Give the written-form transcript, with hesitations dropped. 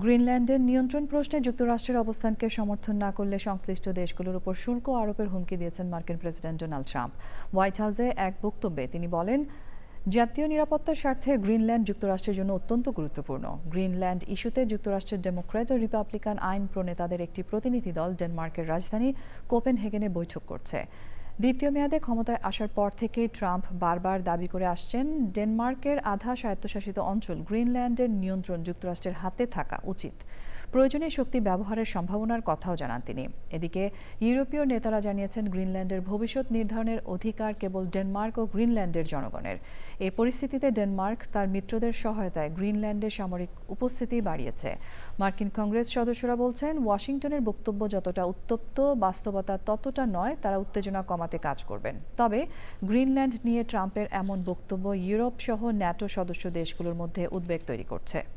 গ্রিনল্যান্ডের নিয়ন্ত্রণ প্রশ্নে যুক্তরাষ্ট্রের অবস্থানকে সমর্থন না করলে সংশ্লিষ্ট দেশগুলোর উপর শুল্ক আরোপের হুমকি দিয়েছেন মার্কিন প্রেসিডেন্ট ডোনাল্ড ট্রাম্প। হোয়াইট হাউসে এক বক্তব্যে তিনি বলেন, জাতীয় নিরাপত্তার স্বার্থে গ্রিনল্যান্ড যুক্তরাষ্ট্রের জন্য অত্যন্ত গুরুত্বপূর্ণ। গ্রিনল্যান্ড ইস্যুতে যুক্তরাষ্ট্রের ডেমোক্র্যাট ও রিপাবলিকান আইন প্রণেতাদের একটি প্রতিনিধি দল ডেনমার্কের রাজধানী কোপেনহেগেনে বৈঠক করছে। দ্বিতীয় মেয়াদে ক্ষমতায় আসার পর থেকে ট্রাম্প বারবার দাবি করে আসছেন, ডেনমার্কের আধা স্বায়ত্তশাসিত অঞ্চল গ্রিনল্যান্ডের নিয়ন্ত্রণ যুক্তরাষ্ট্রের হাতে থাকা উচিত। প্রয়োজনে শক্তি ব্যবহারের সম্ভাবনার কথাও জানান তিনি। এদিকে ইউরোপীয় নেতারা জানিয়েছেন, গ্রিনল্যান্ডের ভবিষ্যৎ নির্ধারণের অধিকার কেবল ডেনমার্ক ও গ্রিনল্যান্ডের জনগণের। এই পরিস্থিতিতে ডেনমার্ক তার মিত্রদের সহায়তায় গ্রিনল্যান্ডে সামরিক উপস্থিতি বাড়িয়েছে। মার্কিন কংগ্রেস সদস্যরা বলছেন, ওয়াশিংটনের বক্তব্য যতটা উত্তপ্ত, বাস্তবতা ততটা নয়। তারা উত্তেজনা কমাতে কাজ করবেন। তবে গ্রিনল্যান্ড নিয়ে ট্রাম্পের এমন বক্তব্য ইউরোপ সহ ন্যাটো সদস্য দেশগুলোর মধ্যে উদ্বেগ তৈরি করছে।